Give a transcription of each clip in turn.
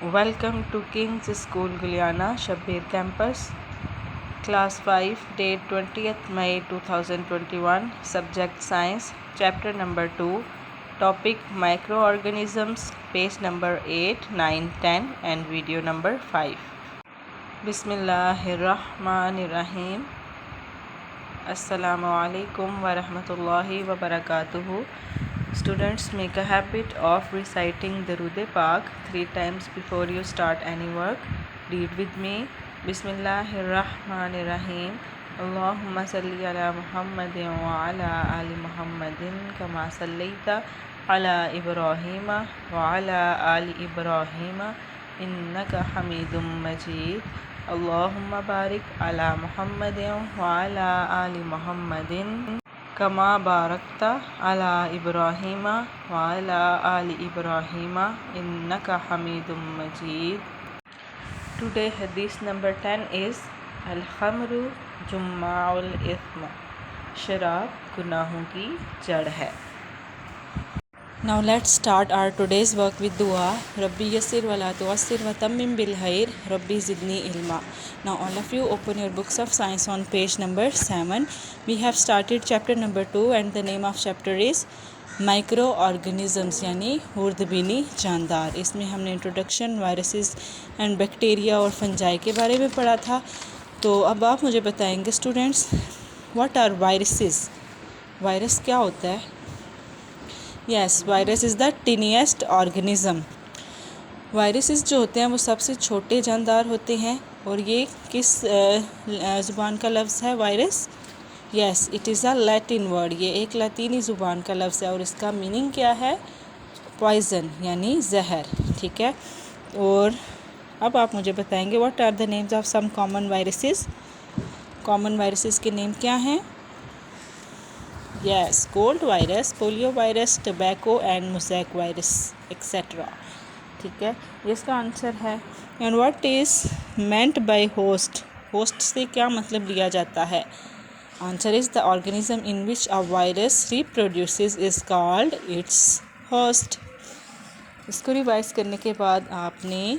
Welcome to King's School Guliana, Shabbir Campus, Class 5, date 20th May 2021, Subject Science, Chapter number 2, Topic Microorganisms, page number 8, 9, 10 and video number 5. Bismillahirrahmanirrahim. Assalamu alaikum wa rahmatullahi wa barakatuhu. Students, make a habit of reciting Darud Pak 3 times before you start any work. Read with me. Bismillahirrahmanirrahim. Allahumma salli ala Muhammadin wa ala ali Muhammadin kama sallaita ala Ibrahima wa ala ali Ibrahima innaka Hamidum Majid. Allahumma barik ala Muhammadin wa ala ali Muhammadin kama barakta ala Ibrahima wa ala ali Ibrahima innaka Hamidum Majid. Today hadith number 10 is Al-Khamru Jumma'ul Ithma. शराब गुनाहों की जड़ है. Now let's start our today's work with dua. Rabbi yassir wa la tu'assir wa tammim bil khair. Rabbi zidni ilma. Now all of you open your books of science on page number 7. We have started chapter number 2 and the name of chapter is micro organisms यानी हुर्दबीनी जानदार. इसमें हमने introduction, viruses and bacteria और fungi के बारे में पढ़ा था. तो अब आप मुझे बताएंगे students, what are viruses. Virus क्या होता है? Yes, virus is the tiniest organism. Viruses जो होते हैं वो सबसे छोटे जानदार होते हैं. और ये किस ज़ुबान का लफ्ज़ है virus? Yes, it is a Latin word. ये एक लातीनी ज़ुबान का लफ्ज़ है और इसका मीनिंग क्या है? पॉइज़न यानी जहर. ठीक है. और अब आप मुझे बताएंगे what are the names of some common viruses. Common viruses के नेम क्या हैं? Yes, cold virus, polio virus, tobacco and mosaic virus etcetera. ठीक है, ये इसका आंसर है. And what is meant by host. Host से क्या मतलब लिया जाता है? Answer is the organism in which a virus reproduces is called its host. इसको रिवाइज करने के बाद आपने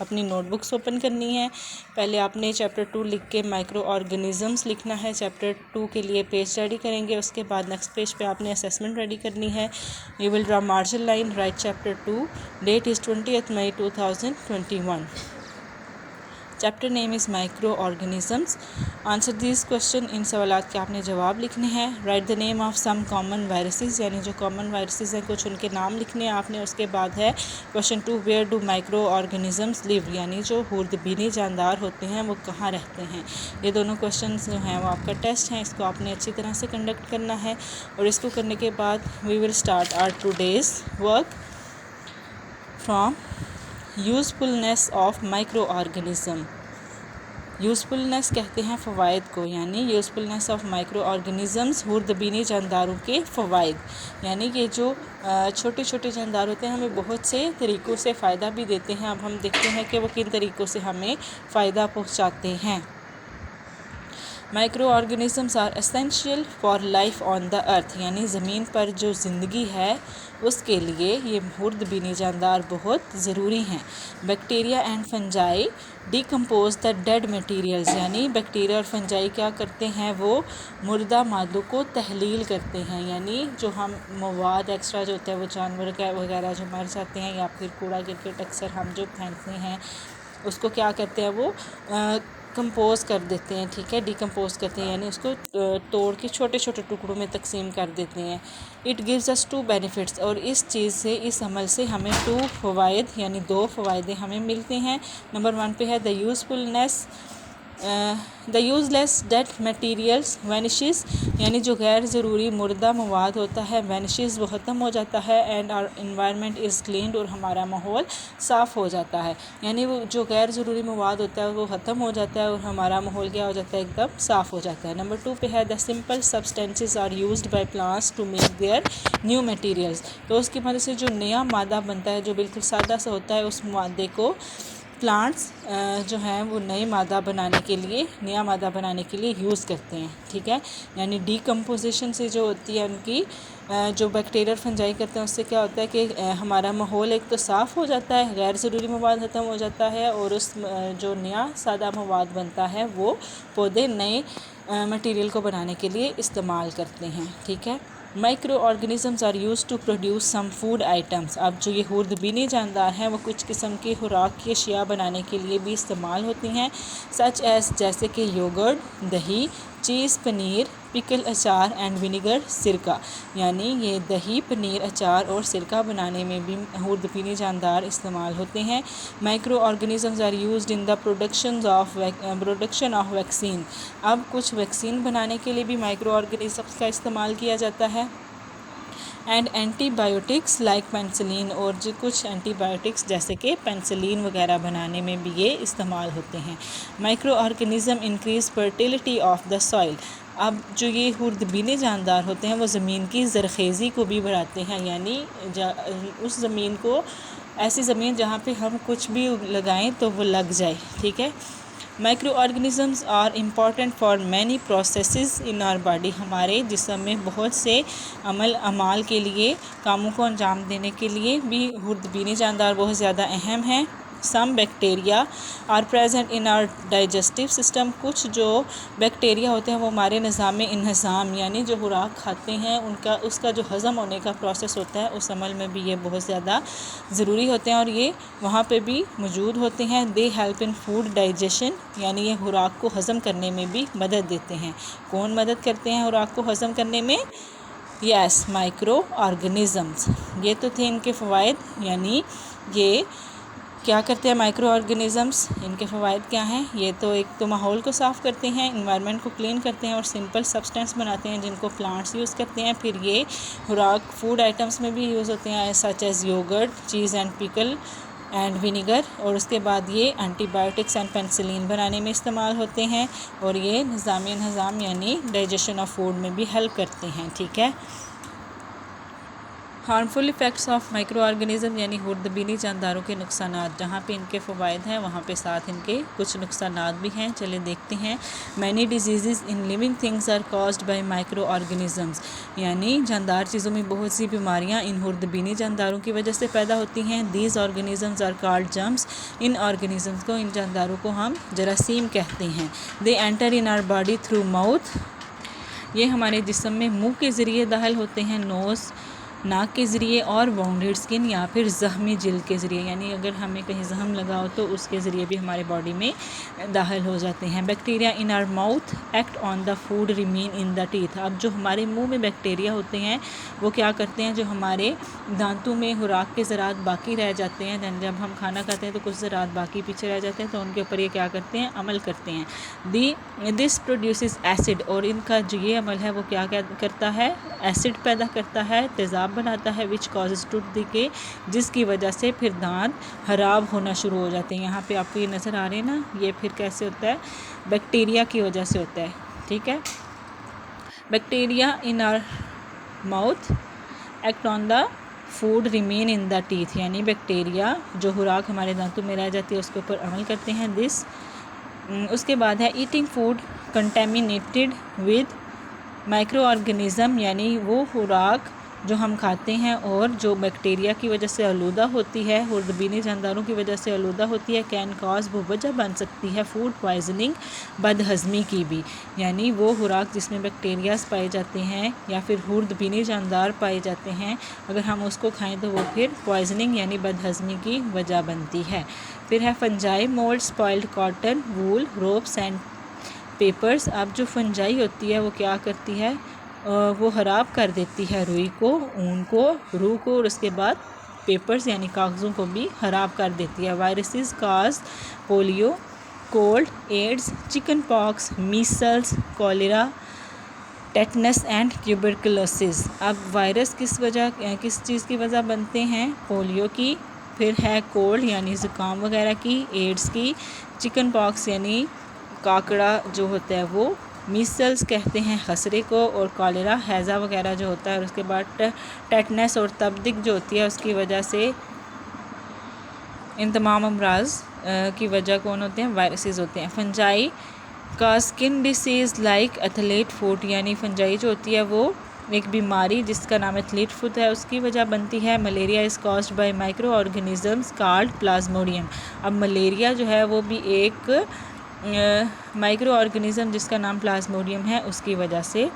अपनी नोटबुक्स ओपन करनी है. पहले आपने चैप्टर 2 लिख के माइक्रो ऑर्गेनिज़म्स लिखना है. चैप्टर 2 के लिए पेज रेडी करेंगे. उसके बाद नेक्स्ट पेज पे आपने असेसमेंट रेडी करनी है. You will draw margin line, write chapter 2. Date is 20th May 2021. Chapter name is micro organisms. Answer this question. इन सवालात के आपने जवाब लिखने हैं. Write the name of some common viruses यानी जो कॉमन वायरसेस हैं कुछ उनके नाम लिखने हैं आपने. उसके बाद है question 2, where do micro organisms live यानी जो हुर्दबीनी जानदार होते हैं वो कहाँ रहते हैं. ये दोनों क्वेश्चन जो हैं वो आपका टेस्ट हैं. इसको आपने अच्छी तरह से कंडक्ट करना है. और इसको करने के बाद we will start our today's work from usefulness of micro organism. Usefulness कहते हैं फ़वाइद को, यानी यूज़फुलनेस ऑफ माइक्रो ऑर्गेनिज़म्स, हुर्दबीनी जानदारों के फ़वाइद. यानी कि जो छोटे छोटे जानदार होते हैं हमें बहुत से तरीक़ों से फ़ायदा भी देते हैं. अब हम देखते हैं कि वो किन तरीक़ों से हमें फ़ायदा पहुँचाते हैं. Micro organisms are essential for life on the earth यानी ज़मीन पर जो ज़िंदगी है उसके लिए ये हुर्दबीनी जानदार बहुत ज़रूरी हैं. Bacteria and fungi decompose the dead materials यानी बैक्टीरिया और फंजाई क्या करते हैं? वो मुर्दा मादों को तहलील करते हैं. यानी जो हम मवाद एक्स्ट्रा जो होता है वो जानवर वगैरह जो मर जाते हैं या फिर कूड़ा गिरगिट अक्सर हम जो फेंकते हैं उसको क्या करते हैं? वो कंपोज कर देते हैं. ठीक है, डिकम्पोज करते हैं यानी उसको तोड़ के छोटे छोटे टुकड़ों में तकसीम कर देते हैं. इट गिव्स अस 2 बेनिफिट्स और इस चीज़ से, इस अमल से हमें 2 फ़वाइद यानी 2 फ़वायदे हमें मिलते हैं. नंबर 1 पे है the usefulness, the useless dead materials vanishes यानी जो गैर ज़रूरी मुर्दा मवाद होता है वैनिशेस वो ख़त्म हो जाता है. And our environment is cleaned और हमारा माहौल साफ़ हो जाता है. यानी वो जो गैर ज़रूरी मवाद होता है वो ख़त्म हो जाता है और हमारा माहौल क्या हो जाता है? एकदम साफ़ हो जाता है. नंबर 2 पे है the simple substances are used by plants to make their new materials. तो उसकी मदद से जो नया मादा बनता है जो बिल्कुल सादा सा होता है उस मादे को प्लांट्स जो हैं वो नया मादा बनाने के लिए यूज़ करते हैं, ठीक है। यानी डीकम्पोजिशन से जो होती है उनकी जो बैक्टीरिया फंजाई करते हैं, उससे क्या होता है कि हमारा माहौल एक तो साफ़ हो जाता है, गैर ज़रूरी मवाद ख़त्म हो जाता है, और उस जो नया सादा मवाद बनता है वो पौधे नए मटेरियल को बनाने के लिए इस्तेमाल करते हैं, ठीक है। Micro organisms are use to produce some food items. अब जो ये हुर्दबीनी जानदार हैं वो कुछ किस्म की खुराक की अशिया बनाने के लिए भी इस्तेमाल होती हैं, सच एस जैसे कि योगर्ट, दही, चीज़, पनीर, पिकल, अचार एंड विनेगर, सिरका। यानी ये दही, पनीर, अचार और सिरका बनाने में भी हुर्दबीनी जानदार इस्तेमाल होते हैं। Micro organisms are used in the production of vaccine. अब कुछ वैक्सीन बनाने के लिए भी माइक्रो ऑर्गेनिज़म्स का इस्तेमाल किया जाता है। एंड एंटीबायोटिक्स लाइक पेंसिलिन, और जो कुछ एंटीबायोटिक्स जैसे कि पेंसिलिन वगैरह बनाने में भी ये इस्तेमाल होते हैं। Micro organism increase fertility of the soil. अब जो ये हुर्दबीने जानदार होते हैं वो ज़मीन की ज़रख़ेज़ी को भी बढ़ाते हैं, यानी उस ज़मीन को, ऐसी ज़मीन जहाँ पे हम कुछ भी लगाएं तो वो लग जाए, ठीक है। Micro organisms are important for many processes in our body. हमारे जिस्म में बहुत से अमाल के लिए, कामों को अंजाम देने के लिए भी हुर्दबीनी जानदार बहुत ज़्यादा अहम हैं। Some bacteria are present in our digestive system. कुछ जो बैक्टीरिया होते हैं वो हमारे निज़ाम इंहज़ाम, यानी जो खुराक खाते हैं उसका जो हज़म होने का प्रोसेस होता है, उस अमल में भी ये बहुत ज़्यादा ज़रूरी होते हैं और ये वहाँ पे भी मौजूद होते हैं। They help in food digestion, यानी ये खुराक को हज़म करने में भी मदद देते हैं। कौन मदद करते हैं खुराक को हज़म करने में? Yes, micro organisms. ये तो थे इनके फ़वाइद, यानी ये क्या करते हैं माइक्रो ऑर्गेनिज़म्स, इनके फ़वाइद क्या हैं? ये तो एक तो माहौल को साफ़ करते हैं, इन्वायरमेंट को क्लीन करते हैं और सिंपल सब्सटेंस बनाते हैं जिनको प्लांट्स यूज़ करते हैं। फिर ये खुराक फूड आइटम्स में भी यूज़ होते हैं, such as yoghurt, cheese and pickle and vinegar. और उसके बाद ये एंटीबायोटिक्स एंड पेंसिलिन बनाने में इस्तेमाल होते हैं, और ये निज़ाम यानी डाइजेशन ऑफ फूड में भी हेल्प करते हैं, ठीक है। Harmful effects of micro organism, यानी हुर्दबीनी जानदारों के नुकसानात। जहाँ पे इनके फ़वाइद हैं वहाँ पे साथ इनके कुछ नुकसानात भी हैं। चलिए देखते हैं। Many diseases in living things are caused by micro organisms, यानी जानदार चीज़ों में बहुत सी बीमारियाँ इन हुर्दबीनी जानदारों की वजह से पैदा होती हैं। These organisms are called germs. इन ऑर्गेनिज़म्स को, इन जानदारों को हम जरासीम कहते हैं। They enter in our body through mouth. ये हमारे जिस्म में मुँह के ज़रिए दाखिल होते हैं, नोज़, नाक के ज़रिए, और बाउंडेड स्किन या फिर ज़ख्मी जिल्द के ज़रिए, यानी अगर हमें कहीं ज़ख्म लगा हो तो उसके ज़रिए भी हमारे बॉडी में दाखिल हो जाते हैं। Bacteria in our mouth act on the food remain in the teeth. अब जो हमारे मुंह में बैक्टीरिया होते हैं वो क्या करते हैं, जो हमारे दांतों में खुराक के ज़रात बाकी रह जाते हैं, दैन जब हम खाना खाते हैं तो कुछ ज़रात बाकी पीछे रह जाते हैं, तो उनके ऊपर ये क्या करते हैं, अमल करते हैं। दिस प्रोड्यूसेस एसिड, और इनका जो ये अमल है वो क्या करता है, एसिड पैदा करता है, तेज़ाब बनाता है, विच कॉजेज टूथ डिके, जिसकी वजह से फिर दांत ख़राब होना शुरू हो जाते हैं। यहाँ पे आपको ये नज़र आ रहे हैं ना, ये फिर कैसे होता है, बैक्टीरिया की वजह से होता है, ठीक है। Bacteria in our mouth act on the food remain in the teeth, यानी बैक्टीरिया जो खुराक हमारे दांतों में रह जाती है उसके ऊपर अमल करते हैं। दिस उसके बाद है eating food contaminated with micro organism, यानी वो खुराक जो हम खाते हैं और जो बैक्टीरिया की वजह से आलूदा होती है, हुर्दबीनी जानदारों की वजह से आलूदा होती है, कैन कॉज, वो वजह बन सकती है फूड पॉइजनिंग, बदहज़मी की भी। यानी वो खुराक जिसमें बैक्टीरियाज पाए जाते हैं या फिर हुर्दबीनी जानदार पाए जाते हैं, अगर हम उसको खाएं तो वो फिर पॉइजनिंग यानी बदहज़मी की वजह बनती है। फिर है fungi, mould, spoiled cotton, wool, ropes and papers. अब जो फंजाई होती है वो क्या करती है, वो ख़राब कर देती है रुई को, ऊन को, रूह को, और उसके बाद पेपर्स यानी कागज़ों को भी ख़राब कर देती है। Viruses cause polio, cold, AIDS, chicken pox, measles, cholera, tetanus and tuberculosis. अब वायरस किस चीज़ की वजह बनते हैं, पोलियो की, फिर है कोल्ड यानी ज़ुकाम वगैरह की, एड्स की, चिकन पॉक्स यानी काकड़ा जो होता है वो, मीसल्स कहते हैं खसरे को, और कॉलेरा हैज़ा वगैरह जो होता है, और उसके बाद टेटनस और तबदिक जो होती है उसकी वजह से इन तमाम अमराज की वजह कौन होते हैं? वायरसेस होते हैं। फंजाई का skin disease like athlete foot, यानी फंजाई जो होती है वो एक बीमारी जिसका नाम एथलीट फुट है, उसकी वजह बनती है। Malaria is caused by micro organisms called Plasmodium. अब मलेरिया जो है वो भी एक माइक्रो ऑर्गेनिज़म जिसका नाम प्लाज्मोडियम है उसकी वजह से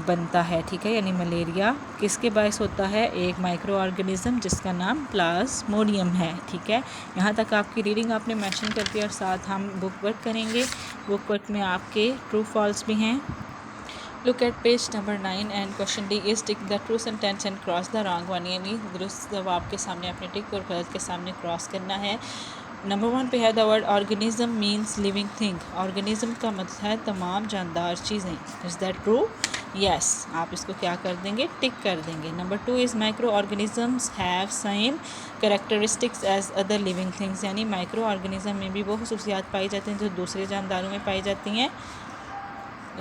बनता है, ठीक है। यानी मलेरिया किसके बायस होता है? एक माइक्रो ऑर्गेनिज़म जिसका नाम प्लाज्मोडियम है, ठीक है। यहाँ तक आपकी रीडिंग आपने मेंशन कर दिया और साथ हम बुक वर्क करेंगे। बुक वर्क में आपके ट्रू फॉल्स भी हैं। Look at page number 9 and question D is tick the true sentence and cross the wrong one, यानी दुरुस्त जवाब के सामने आपने टिक और गलत के सामने क्रॉस करना है। नंबर 1 पे है the word organism means living thing. Organism का मतलब है तमाम जानदार चीज़ें। Is that true? यस, आप इसको क्या कर देंगे? टिक कर देंगे। Number 2 is micro organisms have same characteristics as other living things, यानी माइक्रो ऑर्गेनिज्म में भी वो खसूसियात पाई जाती हैं जो दूसरे जानदारों में पाई जाती हैं।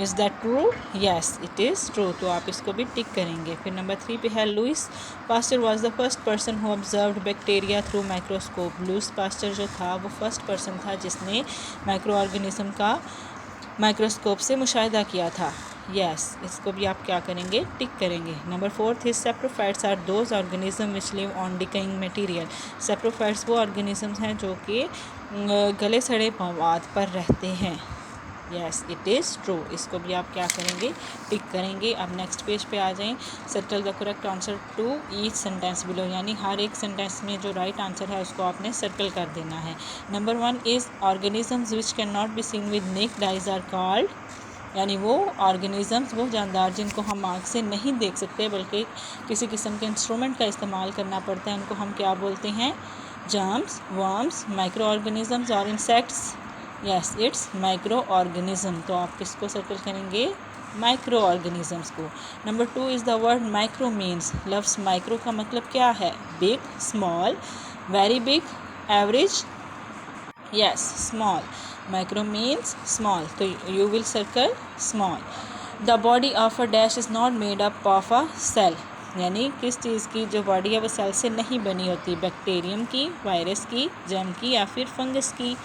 Is that true? Yes it is true, तो आप इसको भी टिक करेंगे। फिर नंबर 3 पे है Louis Pasteur was the first person who observed bacteria through microscope. Louis Pasteur जो था वो फर्स्ट पर्सन था जिसने माइक्रो ऑर्गेनिज्म का माइक्रोस्कोप से मुशाहिदा किया था। यस, इसको भी आप क्या करेंगे? टिक करेंगे। Number 4 his saprophytes are those organism which live on decaying material. Saprophytes वो ऑर्गेनिजम्स हैं जो कि गले सड़े मवाद पर रहते हैं। यस इट इज़ ट्रू, इसको भी आप क्या करेंगे? टिक करेंगे। अब नेक्स्ट पेज पे आ जाएं। Circle the correct answer to each sentence below, यानी हर एक सेंटेंस में जो राइट आंसर है उसको आपने सर्कल कर देना है। Number 1 is organisms which can not be seen with naked eyes are called, यानी वो ऑर्गेनिजम्स वो जानदार जिनको हम आँख से नहीं देख सकते बल्कि किसी किस्म के इंस्ट्रूमेंट का इस्तेमाल करना पड़ता है, उनको हम क्या बोलते हैं? जर्म्स, वर्म्स, माइक्रो ऑर्गेनिजम्स और insects. Yes it's micro organism, तो आप किसको सर्कल करेंगे? माइक्रो ऑर्गेनिजम्स को। Number 2 is the word micro means. लफ्ज़ माइक्रो का मतलब क्या है? Big, small, very big, average. Yes small, micro means small, तो you will circle small. The body of a dash is not made up of a cell, यानी किस चीज़ की जो बॉडी है वो सेल से नहीं बनी होती? बैक्टीरियम की, वायरस की, जर्म की या फिर फंगस की?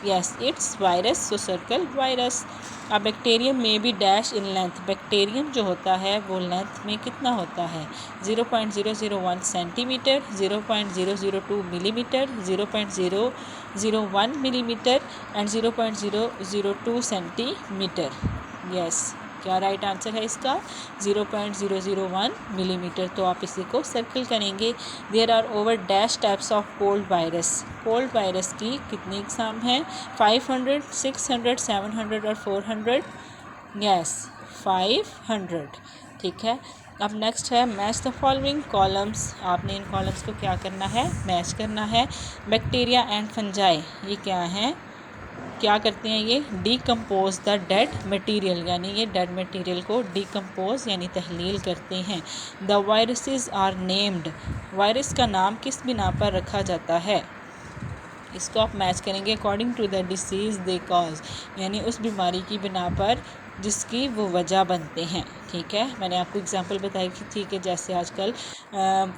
Yes it's virus, so circle virus. A bacterium में भी डैश इन लेंथ। बैक्टीरियम जो होता है वो लेंथ में कितना होता है? 0.001 centimetre, 0.002 millimetre, 0.001 millimetre and 0.002 centimetre. Yes, क्या राइट आंसर है इसका? 0.001 मिलीमीटर, तो आप इसी को सर्कल करेंगे। There are over dash types of cold virus. Cold virus की कितनी इकसाम हैं? 500, 600, 700 और 400। यस 500, ठीक है। अब नेक्स्ट है मैच द फॉलोइंग कॉलम्स। आपने इन कॉलम्स को क्या करना है? मैच करना है। बैक्टीरिया एंड फंजाई ये क्या हैं? क्या करते हैं ये? डीकम्पोज द डेड मटेरियल, यानी ये डेड मटेरियल को डीकम्पोज यानी तहलील करते हैं। The viruses are named. Virus का नाम किस बिना पर रखा जाता है? इसको आप मैच करेंगे according to the disease they cause, यानी उस बीमारी की बिना पर जिसकी वो वजह बनते हैं, ठीक है। मैंने आपको एग्जांपल बताई थी कि जैसे आजकल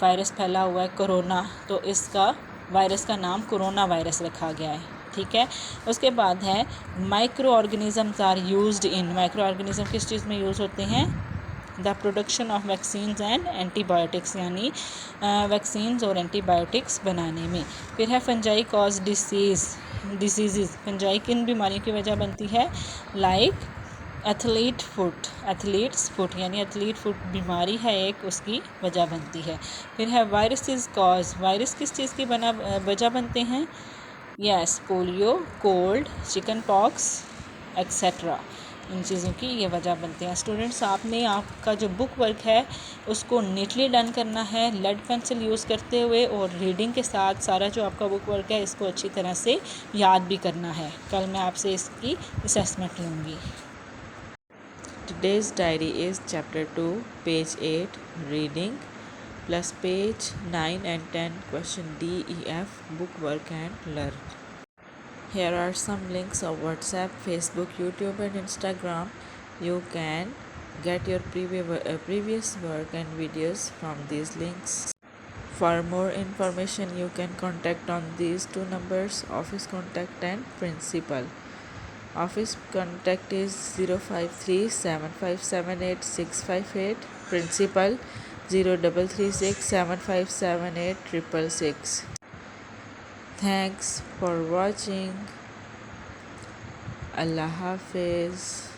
वायरस फैला हुआ है कोरोना, तो इसका वायरस का नाम कोरोना वायरस रखा गया है, ठीक है। उसके बाद है micro organisms are used in. Micro organism किस चीज़ में यूज़ होते हैं? The production of vaccines and antibiotics, यानी वैक्सीन्स और एंटीबायोटिक्स बनाने में। फिर है फंजाई कॉज डिसीज़। फंजाई किन बीमारियों की वजह बनती है? लाइक एथलीट्स फुट, यानी एथलीट फुट बीमारी है एक, उसकी वजह बनती है। फिर है वायरसेस कॉज। वायरस किस चीज़ की वजह बनते हैं? Yes polio, cold, chicken pox etcetera, इन चीज़ों की ये वजह बनते हैं। स्टूडेंट्स आपने आपका जो बुक वर्क है उसको नीटली डन करना है लेड पेंसिल यूज़ करते हुए, और रीडिंग के साथ सारा जो आपका बुक वर्क है इसको अच्छी तरह से याद भी करना है। कल मैं आपसे इसकी असेसमेंट लूँगी। Today's diary is chapter 2, page 8, reading, plus page 9 and 10, question D, E, F, book work and learn. Here are some links of WhatsApp, Facebook, YouTube and Instagram. You can get your previous work and videos from these links. For more information, you can contact on these two numbers, office contact and principal. Office contact is 053 7578 658. Principal 0336 7578 666. Thanks for watching. Allah Hafiz.